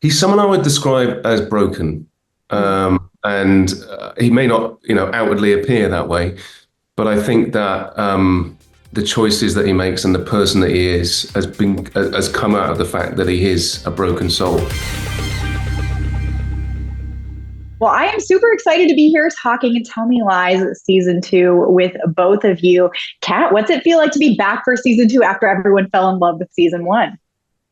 He's someone I would describe as broken, and he may not, outwardly appear that way, but I think that the choices that he makes and the person that he is has come out of the fact that he is a broken soul. Well, I am super excited to be here talking and Tell Me Lies season two with both of you. Kat, what's it feel like to be back for season two after everyone fell in love with season one?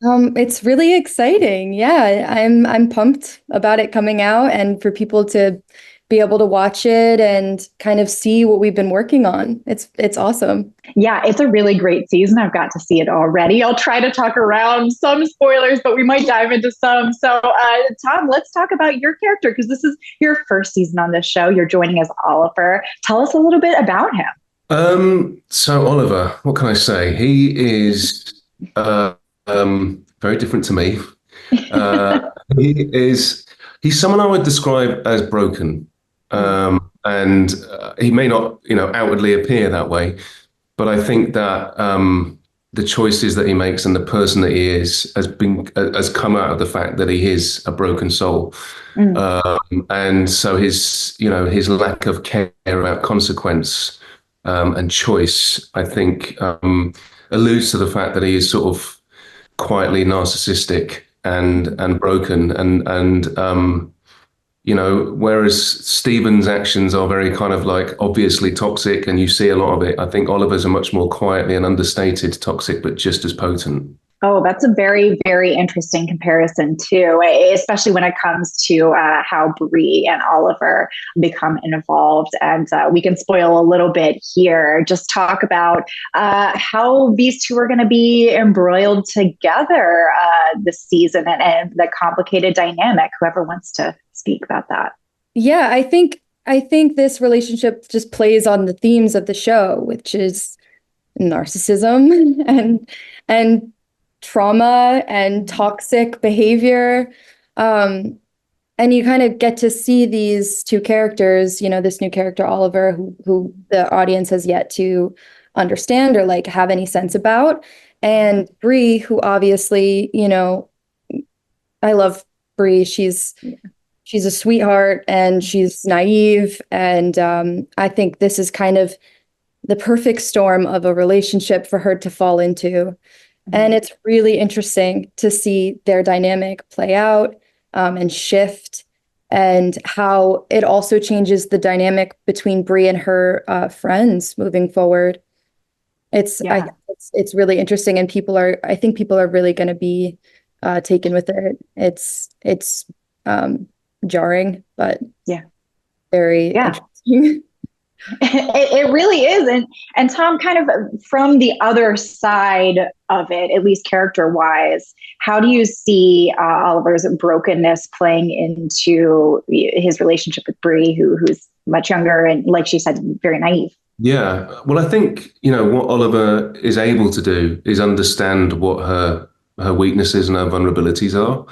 It's really exciting. Yeah, I'm pumped about it coming out and for people to be able to watch it and kind of see what we've been working on. It's awesome. Yeah, it's a really great season. I've got to see it already. I'll try to talk around some spoilers, but we might dive into some. So, Tom, let's talk about your character because this is your first season on this show. You're joining as Oliver. Tell us a little bit about him. So Oliver, what can I say? He is very different to me. Uh, he's someone I would describe as broken. And he may not, outwardly appear that way, but I think that the choices that he makes and the person that he is has come out of the fact that he is a broken soul. And so his lack of care about consequence and choice, I think, alludes to the fact that he is sort of quietly narcissistic and broken and whereas Stephen's actions are very kind of like obviously toxic and you see a lot of it, I think Oliver's a much more quietly and understated toxic, but just as potent. Oh, that's a very, very interesting comparison too, especially when it comes to how Bree and Oliver become involved. And we can spoil a little bit here. Just talk about how these two are going to be embroiled together this season and the complicated dynamic. Whoever wants to speak about that. Yeah, I think this relationship just plays on the themes of the show, which is narcissism and trauma and toxic behavior. And you kind of get to see these two characters, this new character, Oliver, who the audience has yet to understand or like have any sense about. And Bree, who obviously, I love Bree. She's a sweetheart and she's naive. And I think this is kind of the perfect storm of a relationship for her to fall into. And it's really interesting to see their dynamic play out and shift, and how it also changes the dynamic between Bree and her friends moving forward. It's really interesting, and I think people are really going to be taken with it. It's jarring, but very interesting. It really is. And Tom, kind of from the other side of it, at least character wise, how do you see Oliver's brokenness playing into his relationship with Bree, who's much younger and, like she said, very naive? Yeah. Well, I think, what Oliver is able to do is understand what her weaknesses and her vulnerabilities are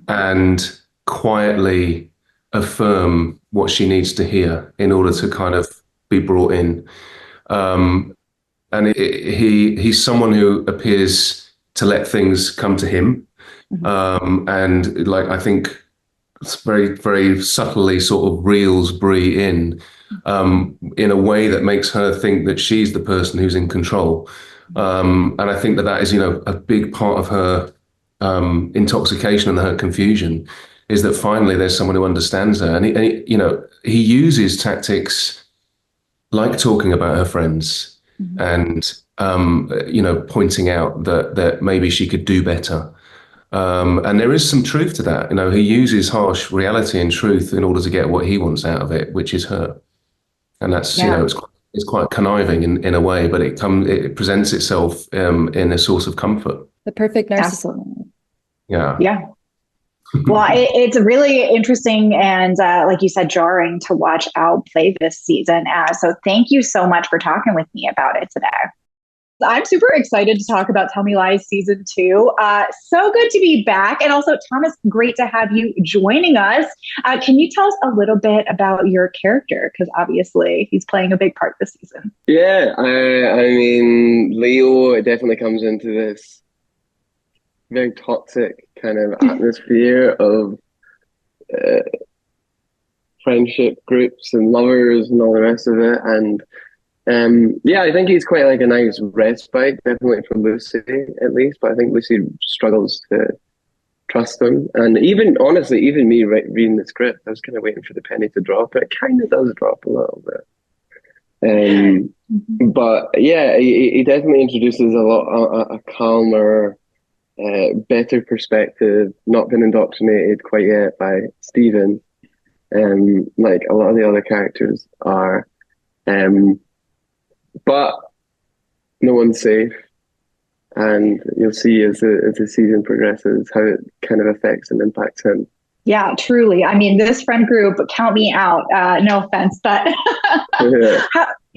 and quietly affirm what she needs to hear in order to kind of be brought in. And he's someone who appears to let things come to him. And like, I think it's very, very subtly sort of reels Bree in a way that makes her think that she's the person who's in control. And I think that is, a big part of her intoxication and her confusion, is that finally there's someone who understands her. And he uses tactics like talking about her friends and, pointing out that maybe she could do better. And there is some truth to that. He uses harsh reality and truth in order to get what he wants out of it, which is her. And that's, it's quite conniving in a way, but it presents itself in a source of comfort. The perfect narcissist. Absolutely. Yeah. Yeah. Well, it's really interesting and, like you said, jarring to watch Al play this season. So thank you so much for talking with me about it today. I'm super excited to talk about Tell Me Lies season two. So good to be back. And also, Thomas, great to have you joining us. Can you tell us a little bit about your character? Because obviously he's playing a big part this season. Yeah, I mean, Leo definitely comes into this very toxic kind of atmosphere of friendship groups and lovers and all the rest of it. And yeah, I think he's quite like a nice respite, definitely for Lucy at least. But I think Lucy struggles to trust him. And even honestly, even me reading the script, I was kind of waiting for the penny to drop. It kind of does drop a little bit. But yeah, he definitely introduces a calmer, better perspective, not been indoctrinated quite yet by Stephen, like a lot of the other characters are. But no one's safe, and you'll see as the season progresses how it kind of affects and impacts him. Yeah, truly. I mean, this friend group, count me out. No offense, but Yeah.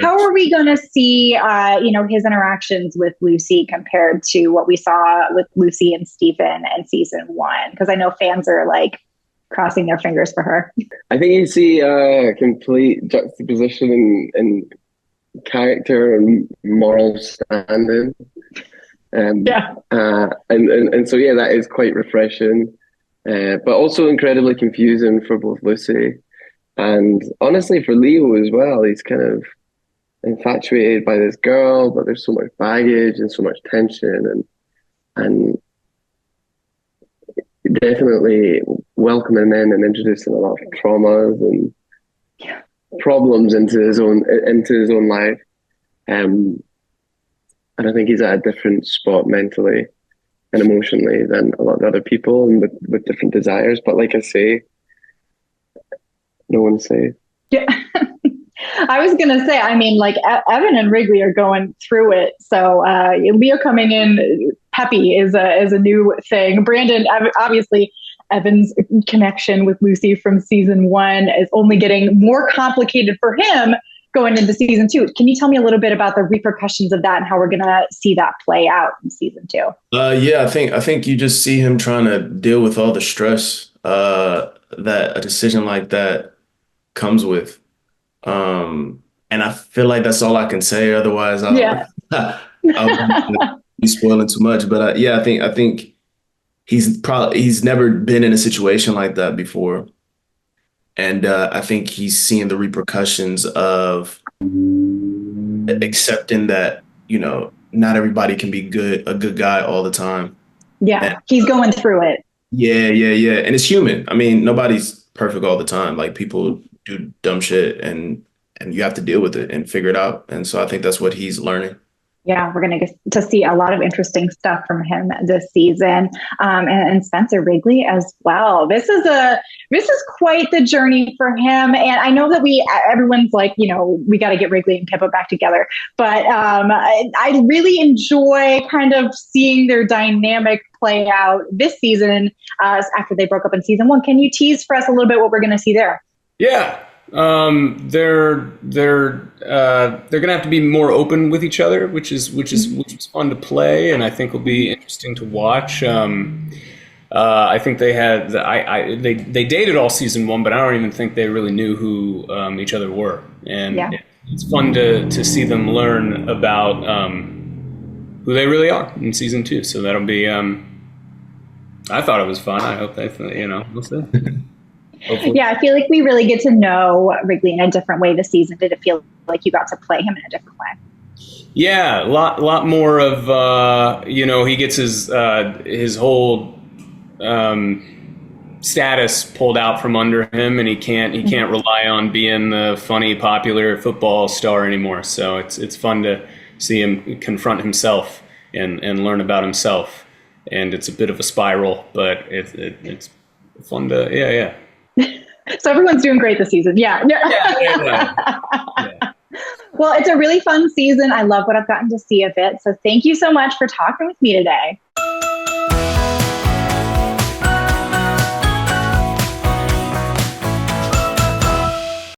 how are we going to see, his interactions with Lucy compared to what we saw with Lucy and Stephen in season 1? Because I know fans are like crossing their fingers for her. I think you see a complete juxtaposition in character and moral standing. And so yeah, that is quite refreshing. But also incredibly confusing for both Lucy and honestly for Leo as well. He's kind of infatuated by this girl, but there's so much baggage and so much tension, and definitely welcoming in and introducing a lot of traumas and problems into his own life. And I think he's at a different spot mentally and emotionally than a lot of other people, and with different desires. But like I say, no one's safe. Yeah. I was going to say, I mean, like Evan and Wrigley are going through it. So Leo coming in peppy is a new thing. Branden, obviously, Evan's connection with Lucy from season 1 is only getting more complicated for him going into season 2. Can you tell me a little bit about the repercussions of that and how we're going to see that play out in season 2? Yeah, I think you just see him trying to deal with all the stress that a decision like that comes with. And I feel like that's all I can say. Otherwise, I won't be spoiling too much. But I think he's never been in a situation like that before. And I think he's seeing the repercussions of accepting that, not everybody can be a good guy all the time. Yeah, and, he's going through it. Yeah. And it's human. I mean, nobody's perfect all the time. Like, people do dumb shit, and you have to deal with it and figure it out. And so I think that's what he's learning. Yeah, we're going to get to see a lot of interesting stuff from him this season, and Spencer Wrigley as well. This is quite the journey for him, and I know that everyone's like, we got to get Wrigley and Pippa back together. But I really enjoy kind of seeing their dynamic play out this season after they broke up in season 1. Can you tease for us a little bit what we're going to see there? Yeah. They're gonna have to be more open with each other, which is fun to play, and I think will be interesting to watch. I think they dated all season 1, but I don't even think they really knew who each other were, and it's fun to see them learn about who they really are in season 2. So that'll be. I thought it was fun. I hope we'll see. Hopefully. Yeah, I feel like we really get to know Wrigley in a different way this season. Did it feel like you got to play him in a different way? Yeah, a lot more of he gets his whole status pulled out from under him, and he can't rely on being the funny, popular football star anymore. So it's fun to see him confront himself and learn about himself. And it's a bit of a spiral, but it's fun to So everyone's doing great this season. Yeah. Well, it's a really fun season. I love what I've gotten to see of it. So thank you so much for talking with me today.